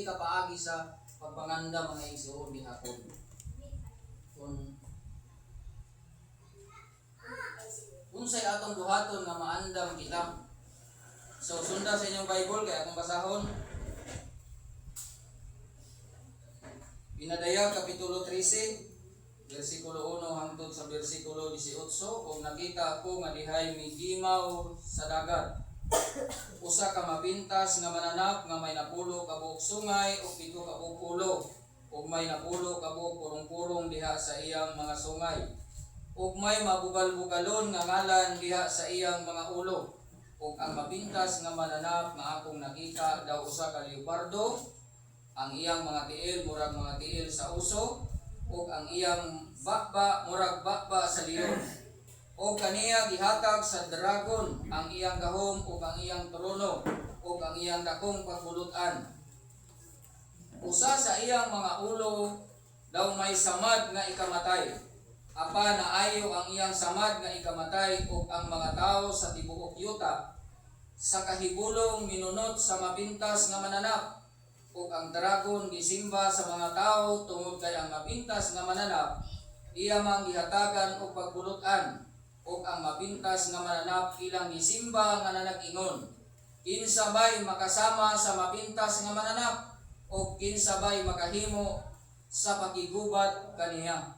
kapaagi sa pagpanganda mga igsoon ni hapon. Unsay atong buhaton nga maandam kita. So sunda sa inyong Bible kaya akong basahon. Pinadaya Kapitulo 13, versikulo 1 hangtod sa versikulo 18. Kung nakita ko nga dihay migimaw sa dagat, usa ka mapintas nga mananap nga may napulo ka buok sungay o pito ka buok ulo, ug may napulo ka buok kurong-kurong diha sa iyang mga sungay, ug may mabugal-bugalon nga ngalan diha sa iyang mga ulo. Ug ang mapintas nga mananap nga akong nakita daw usa ka leopardo, ang iyang mga tiil murag mga tiil sa uso, ug ang iyang bakba murag bakba sa leon. O kaniya gihatag sa dragon ang iyang gahom ug ang iyang trono ug ang iyang dakong pagbulutan. Usa sa iyang mga ulo daw may samad nga ikamatay. Apa naayo ang iyang samad nga ikamatay ug ang mga tawo sa tibuok yuta sa kahibulong minunot sa mapintas nga mananap. Ug ang dragon gisimba sa mga tawo tungod kay ang mapintas nga mananap iya mang gihatagan og pagbulutan. Ug ang mapintas nga mananap ilang gisimba nga nanag-ingon, kinsa bay makasama sa mapintas nga mananap o kinsa bay makahimo sa pakigubat kaniya.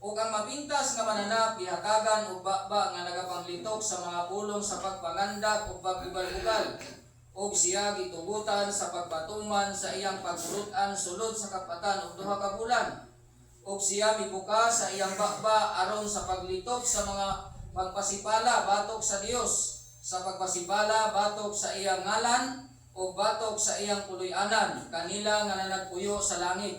Ug ang mapintas nga mananap gihatagan og bakba nga nagapanglitok sa mga pulong sa pagpangandak ug pagbugal-bugal, ug siya gitugutan sa pagpatuman sa iyang pagbulutan sulod sa kapatan og 2 ka bulan. Ug siya mibuka sa iyang bakba aron sa paglitok sa mga pagpasipala batok sa Dios, sa pagpasipala batok sa iyang ngalan o batok sa iyang puloy-anan kanila nga nanagpuyo sa langit.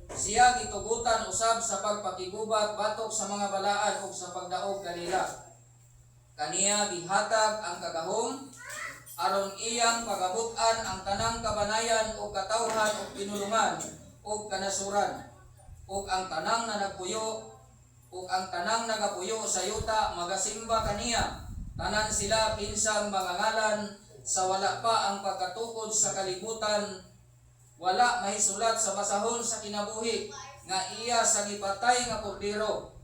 Siya gitugutan usab sa pagpakigubat batok sa mga balaan o sa pagdaog kanila. Kaniya gihatag ang kagahom aron iyang pagabutan ang tanang kabanayan o katawhan o pinulungan o kanasuran. Ug ang tanang na nagpuyo ug ang tanang nagapuyo sa yuta magasimba kaniya, tanan sila kinsang mga ngalan sa wala pa ang pagkatukod sa kalibutan, wala mahisulat sa basahon sa kinabuhi nga iya sa gipatay nga kordero.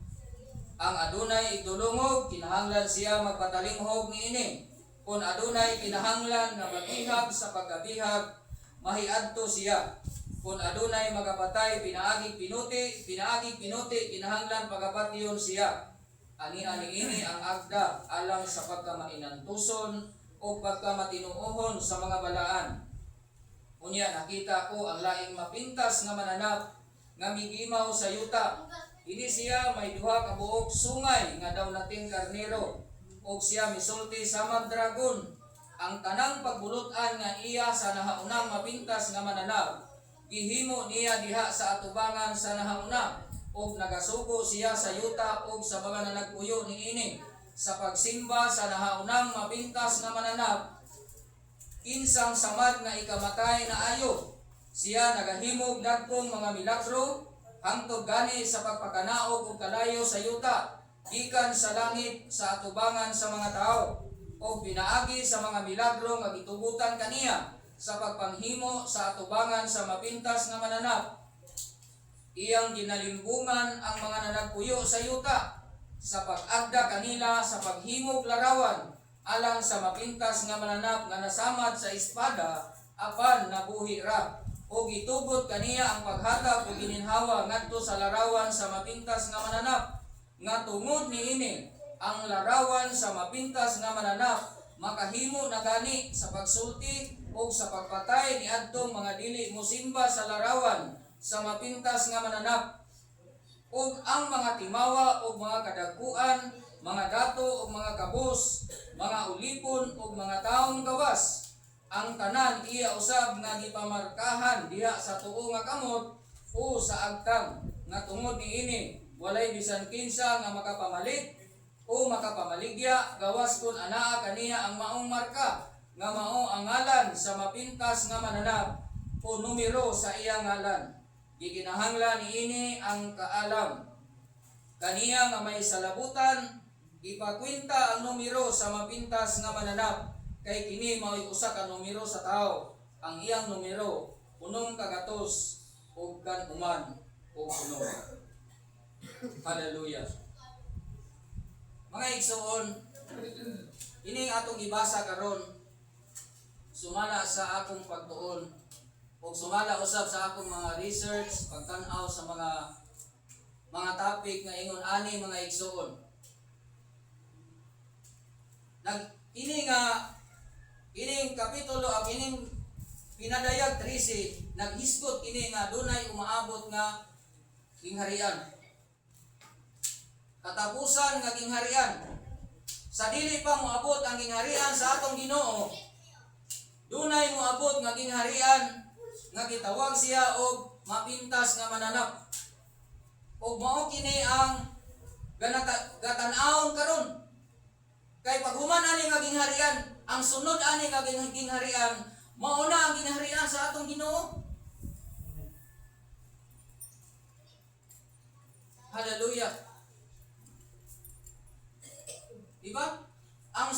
Ang adunay idulungog kinahanglan siya magpatalinghog niini. Kung adunay kinahanglan nga maghihab sa pagkabihag, mahiadto siya. Kung adunay magapatay pinaagig pinuti kinahanglan pagapatyon siya. Ani-ani ini ang agda alang sa pagkamainantuson o pagkamatinuohon sa mga balaan. Unya nakita ko ang laing mapintas nga mananap nga migimaw sa yuta. Ini siya may 2 ka buok sungay nga daw nating karnero, ug siya misulti sa dragon. Ang tanang pagbulutan nga iya sa nahaunang mapintas nga mananap gihimo niya diha sa atubangan sa nahauna, ug nagasugo siya sa yuta ug sa mga nanagpuyo niini sa pagsimba sa nahaunang mapintas nga mananap. Kinsang samad nga ikamatay na ayo, siya nagahimog dagkong mga milagro hangtod gani sa pagpakanaog ug kalayo sa yuta gikan sa langit sa atubangan sa mga tao, ug pinaagi sa mga milagro nga gitugutan kaniya sa pagpanghimo sa atubangan sa mapintas nga mananap. Iyang ginalimbungan ang mga nanagpuyo sa yuta sa pag-agda kanila sa paghimog larawan alang sa mapintas nga mananap nga nasamad sa espada apan nabuhi ra, o gitugot kaniya ang paghatag o gininhawa ngadto sa larawan sa mapintas nga mananap nga tungod niini ang larawan sa mapintas nga mananap makahimo na gani sa pagsulti o sa pagpatay ni adtong mga dili mosimba sa larawan sa mapintas nga mananap. Ug ang mga timawa o mga kadagkuan, mga dato o mga kabos, mga ulipon o mga taong gawas, ang tanan iya usab nga gipamarkahan diha sa tuo nga kamot o sa agtang nga tungod niini walay bisan kinsa nga makapamalit o makapamaligya gawas kun anaa kaniya ang maong marka nga mao ang ngalan sa mapintas nga mananap o numero sa iyang ngalan. Gikinahanglan niini ang kaalam kaniya nga may salabutan ipakwenta ang numero sa mapintas nga mananap, kay kini mao'y usa ka numero sa tao. Ang iyang numero punong kagatos ug kan uman o puno. Hallelujah. Mga igsoon, ini atong ibasa karon sumala sa akong pagtuon o sumala usab sa akong mga research, pagtan-aw sa mga topic nga ingon ani mga igsoon. Ining kapitulo ang ining pinadayag 13 naghisgot kini nga dunay umaabot nga gingharian. Katapusan nga gingharian. Sa dili pa moabot ang gingharian sa atong Ginoo, dunay moabot nga gingharian nga gitawag siya og mapintas nga mananap. Ug mao kini ang gatan-awon karon. Kay paghuman ani nga gingharian, ang sunod ani nga gingharian, mao na ang gingharian sa atong Ginoo. Hallelujah. Diba? Ang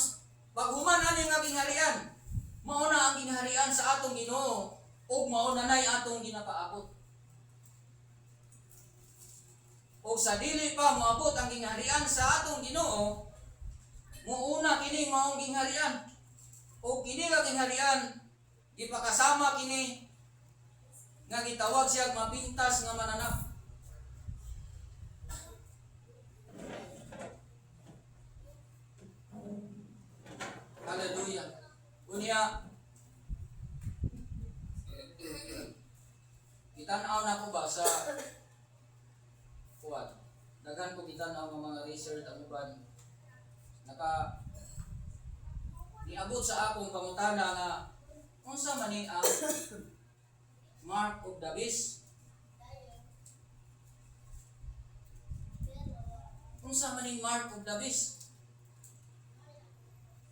paghuman ani nga gingharian, mao na ang gingharian sa atong Ginoo ug mao na nay atong ginapaabot. O sa dili pa moabot ang gingharian sa atong Ginoo, muuna kini maong gingharian. O kini nga gingharian gipakasama kini nga gitawag siya mapintas nga mananap. Hallelujah. Unya kitan-aw na ko ba sa kuwan. Daghan ko kitan-aw ng mga research ang uban. Niabot sa akong pangutana nga unsa man ni ang mark of the beast? Unsa man ni mark of the beast?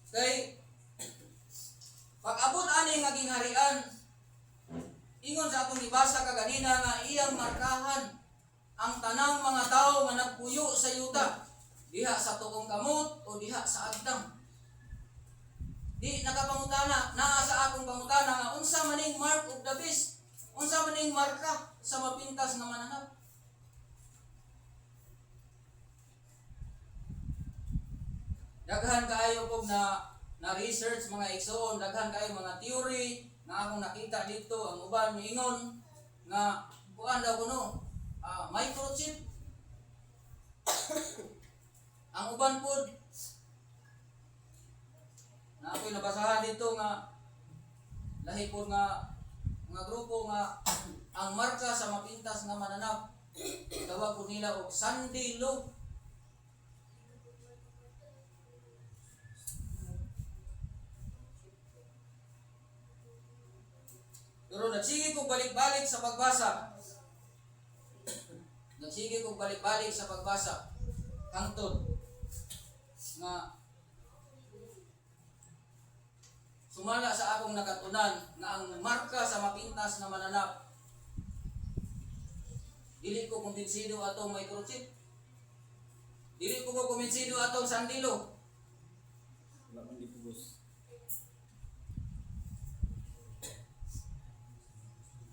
Kay pag-abot ani nga gingharian, ingon sa atong ibasa kaganina nga iyang markahan ang tanang mga tawo nga nagpuyo sa yuta, diha sa tuong kamot o diha sa agdang. Di nakapangutana, naa sa akong pangutana nga unsa man ning mark of the beast? Unsa man ning marka sa mapintas nga mananap? Daghan kaayo kog na research mga igsoon, daghan kaayo mga theory nga akong nakita dito. Ang uban miingon nga kuan daw kuno microchip. Ang uban pod na ako'y nabasahan dito nga lahi pod nga grupo nga ang marka sa mapintas nga mananap tawag po nila og Sunday Law. Pero nagsige ko balik-balik sa pagbasa. Nagsige ko balik-balik sa pagbasa. Hangtod nga sumala sa akong nakatunan nga ang marka sa mapintas na mananap, dili ko kumbinsido atong microchip. Dili ko kumbinsido atong sandilo. Wala man dipugos.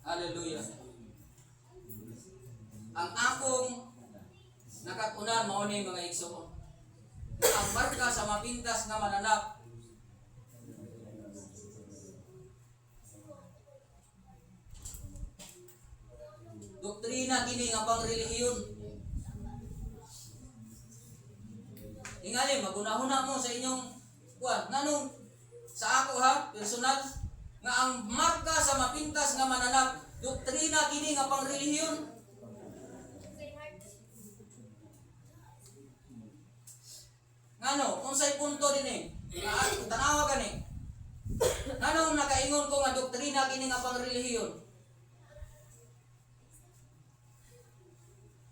Hallelujah. Ang akong nakatunan mao ni mga igsoon. Ang marka sa mapintas nga mananap, doktrina kini nga pang relihiyon. Ingali magunahuna mo sa inyong kuan nganong sa ako ha personal nga ang marka sa mapintas nga mananap, doktrina kini nga pang relihiyon. Ngano unsay punto dinhi? Tanawa gani. Nganong nakaingon ko nga doktrina kini nga pang relihiyon?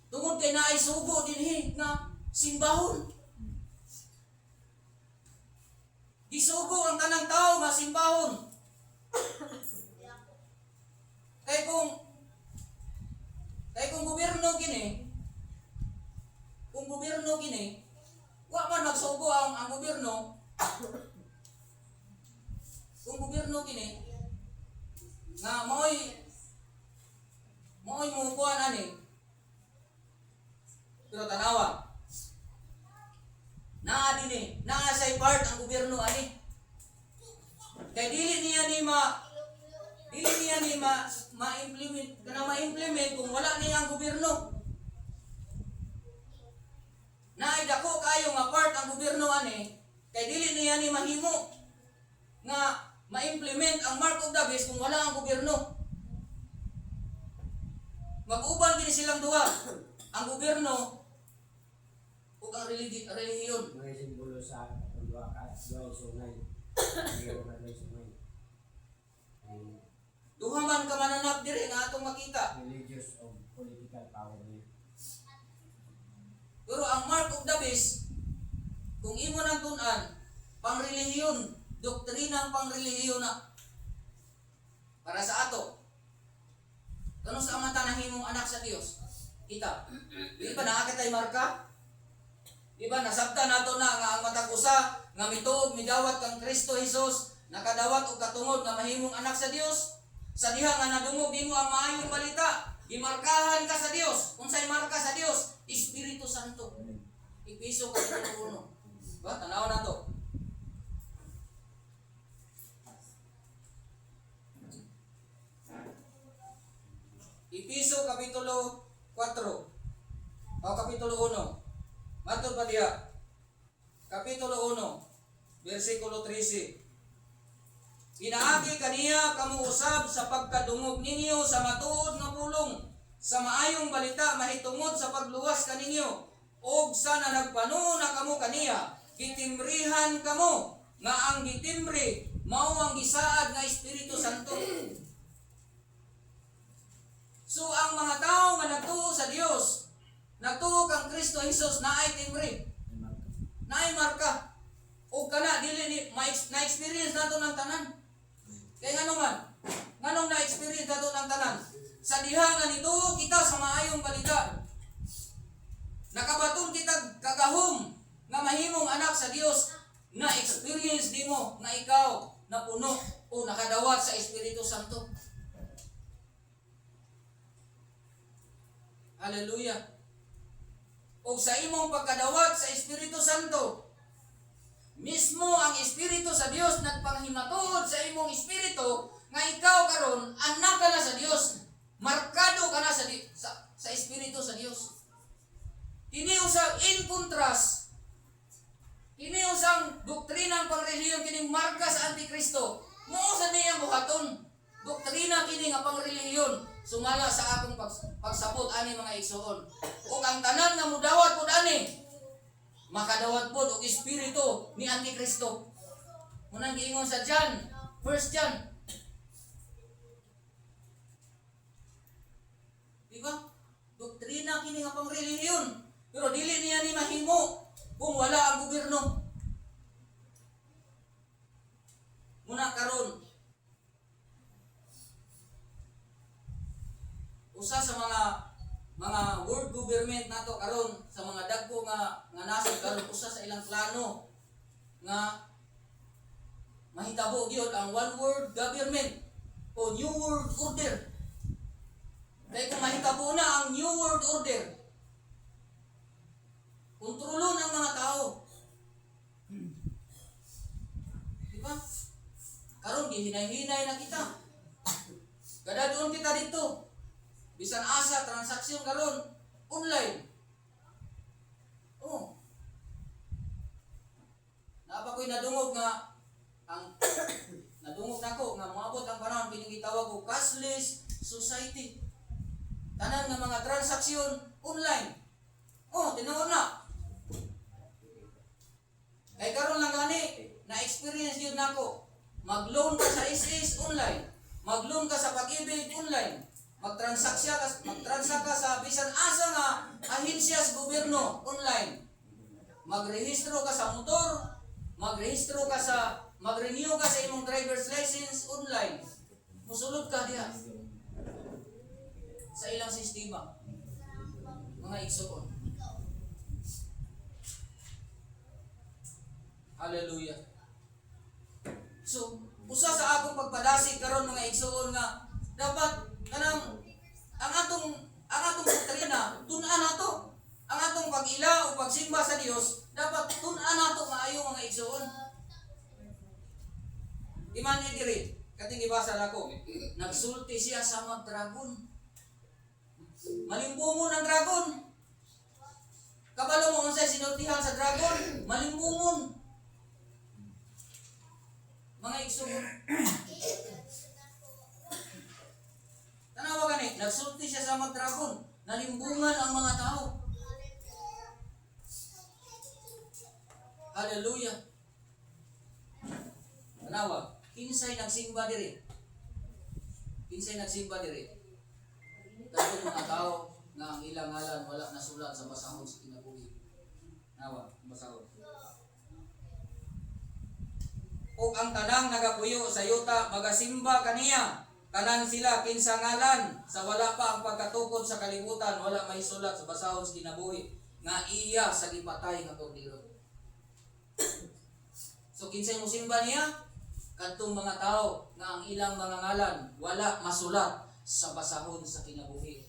Tungod kay naay sugo dinhi nga simbahon. Gisugo ang tanang tao nga simbahon. Kay kung gobyerno kini, wa man magsugo ang gobyerno. Kung gobyerno kini nga mo'y Mo'y mukuan ani. Pero tanawa. Naa dinhi, naa say part ang gobyerno ani. Kay dili niya ni ma-implement kung wala niya ang gobyerno. Naay dako kayo nga part ang gobyerno ani, kay dili niya ni mahimo nga ma-implement ang Mark of the Beast kung wala ang gobyerno. Mag-uban kini silang duha, ang gobyerno ug ang relihiyon. Mga simbolo sa dua sungay. Duha man ka mananap diri nga atong makita. Religious of political power niya. Pero ang Mark of the Beast, kung imo nang tun-an, pangrelihiyon, doktrinang pangrelihiyon na para sa ato. Kano sa mata nahimong anak sa Dios? Kita. Di ba nakakitay marka? Di ba nasabtan nato na nga ang matag usa nga mituog midawat kang Kristo Jesus, nakadawat og katungod nga mahimong anak sa Dios? Sa diha nga nadungog nimo ang maayong balita, imarkahan ka sa Dios. Unsay marka sa Dios? Espiritu Santo. Ipiso kapitulo 1. Ba tanaw na to. Ipiso kapitulo 4 o kapitulo 1. Matod pa diha. Kapitulo 1, versikulo 13. Pinaagi kaniya kamo usab sa pagkadungog ninyo sa matuod nga pulong, sa maayong balita mahitungod sa pagluwas kaninyo, og sana nagpano na kamo kaniya, gitimbrihan kamo, nga ang gitimbre mao ang gisaad nga Espiritu Santo. So ang mga tao nga nagtuo sa Dios, nagtuo kang Kristo Jesus, naay timbre, naay marka, o kana dili ni na-experience nato ng tanan. Kaya ngano man, nganong na-experience nato ng tanan? Sa diha nga nito kita sa maayong balita. Nakabaton kita kagahom nga mahimong anak sa Dios, na experience nimo na ikaw na puno o nakadawat sa Espiritu Santo. Hallelujah. O sa imong pagkadawat sa Espiritu Santo, mismo ang Espiritu sa Dios nagpanghimatod sa imong espiritu nga ikaw karon anak ka na sa Dios, markado ka na sa Espiritu sa Dios. Kini usang in contrast, kini usang doktrinang pangrelihiyon kining marka sa Antikristo. Mao sa niyang buhaton, doktrina kini nga pangrelihiyon sumala sa akong pagsabot ani mga igsoon. Ug ang tanan nga mudawat pud ani makadawat po og espiritu ni Antikristo. Munang giingon sa John, 1 John. Diba? Doktrina kini nga pangrelihiyon. Pero dili niya ni mahimo kung wala ang gobyerno. Muna karon, usa sa mga world government nato karon, sa mga dagko nga nasod karon, usa sa ilang plano nga mahitabo gyud ang one world government o new world order. Kaya kung mahitabo na ang new world order, kontrolon ang mga tao. Diba? Karon gihinay-hinay na kita. Kada doon kita dito. Bisan asa transaksyon karon online. Oh. Napa ko'y nadungog nga ang nadungog nako nga moabot ang panahon kini gitawag og cashless society. Tanan nga mga transaksyon online. Oh, tinuod na. Kay karon lang gani na experience yun nako. Mag-loan ka sa SS online. Mag-loan ka sa Pag-ibig online. Magtransaksya ka sa bisan asa nga ahensya sa gobyerno online. Magrehistro ka sa motor, mag-renew ka sa imong driver's license online. Musulod ka diha sa ilang sistema. Mga igsoon. Hallelujah. So, usa sa akong pagpadasig karon mga igsoon nga dapat kanang ang atong gibasa nako. Nagsulti siya sa mga dragon. Malimbungon ang dragon. Kabalo mo unsay sinultihan sa dragon? Malimbungon. Mga igsuon. Tanawa gani, nagsulti siya sa mga dragon. Nalimbungan ang mga tao. Hallelujah. Tanawa, kinsay nagsimba diri? Kinsay nagsimba diri? Kadtong mga tao nga ang ilang ngalan wala nasulat sa basahon sa kinabuhi. Nawa, basahon. O ang tanang nagapuyo sa yuta magasimba kaniya. Tanan sila kinsa ngalan sa wala pa ang pagkatukod sa kalibutan wala may sulat sa basahon sa kinabuhi nga iya sa gipatay nga kordero. So kinsay mo simba niya? Kadtong mga tao nga ang ilang mga ngalan wala masulat sa basahon sa kinabuhi.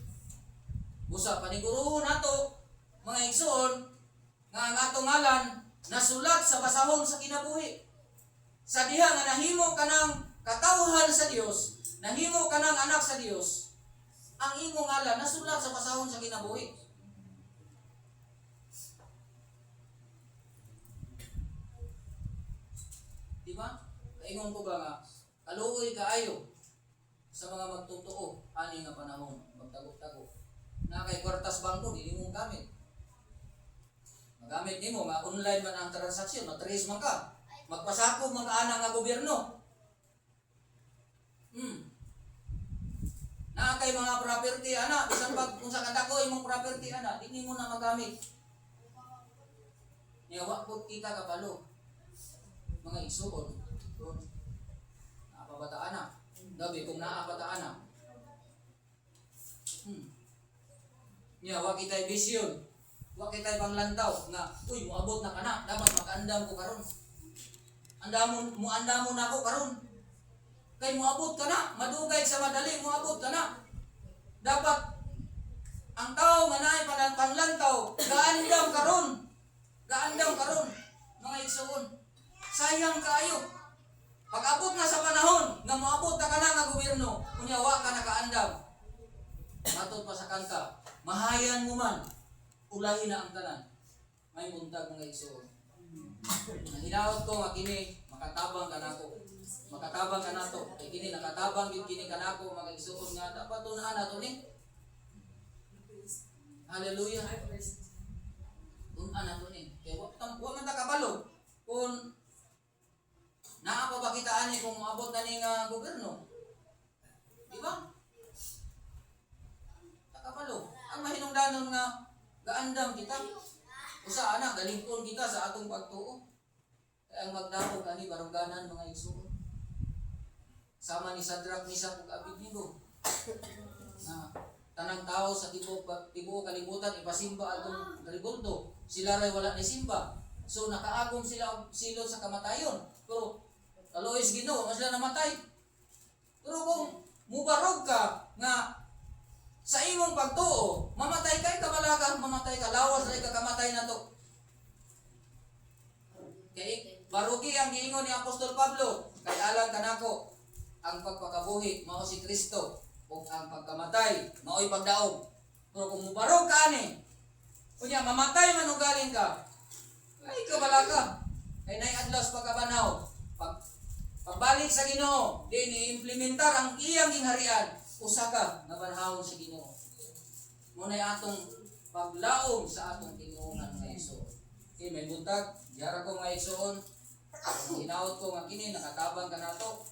Busa paniguruhon nato mga igsoon nga ang atong ngalan nasulat sa basahon sa kinabuhi. Sa diha nga nahimo kanang katawhan sa Dios, nahimo kanang anak sa Dios, ang imong ngalan nasulat sa basahon sa kinabuhi. Diba? Kaingon ko ba nga, kaluoy kaayo sa mga magtotoo, ani nga panahon, magtago-tago. Na kay kwartas bangko, di mo gamit. Magamit nimo nga online man ang transaksyon, matrace man ka. Magpasakop mga ana nga gobyerno. Na kay mga property ana, bisan pag kung sa kadako imong property ana, di nimo na magamit. Niya wa pud kita kabalo. Mga igsuon. Napabataan na. Gabi kung naapataan na. Niya wa kitay vision. Wa kitay panglantaw nga uy moabot na kana, dapat mag-andam ko karon. Andamon na ako karon. Kay moabot ka na, madugay sa madali moabot ka na. Dapat ang tao nga naay panglantaw, gaandam karon. Gaandam karon mga igsoon. Sayang kaayo. Pag-abot na sa panahon nga moabot ka na nga gobyerno, kunya wa ka nakaandam. Matod pa sa kanta, mahayan mo man, ulahin na ang tanan. May buntag mga igsoon. Hinawat ko nga kini makatabang kanako. Makatabang kanato. Kay kini nakatabang gyud kini kanako mga igsoon nga dapat tunaan nato ni. Hallelujah. Tunaan nato ni. Kay wa man ta kabalo kung naa pa ba kita ani kung moabot na ning gobyerno. Di ba? Takapalo. Ang mahinungdanon nga gaandam kita. Usa ana galingkon kita sa atong pagtuo. Kaya ang magdako kani baruganan mga igsoon. Sama ni Sadrak, Meshach ug Abednego. Na tanang tao sa tibuok kalibutan ipasimba atong galibulto. Sila ray wala ni simba. So nakaagom sila og silot sa kamatayon. Pero kalois Ginoo nga sila namatay. Pero kung mubarog ka nga sa imong pagtuo, mamatay kay kabalaga, mamatay ka, lawas ay kakamatay na to. Kay barugi ang giingon ni Apostol Pablo, kay alang kanako ang pagpakabuhi mao si Kristo ug ang pagkamatay mao'y pagdaog. Pero kung mubarog ka ani, kunya mamatay man og galing ka, ay kabalaga. Kay nay adlaw pagkabanaw, pagbalik sa Ginoo, di ni-implementar ang iyang gingharian. Usa ka nga banhawon sa Ginoo. Munay atong paglaom sa atong tinuohan nga igsoon. Okay, may buntag, diara ko nga igsoon. Hinawot ko nga kini nakatabang ka nato.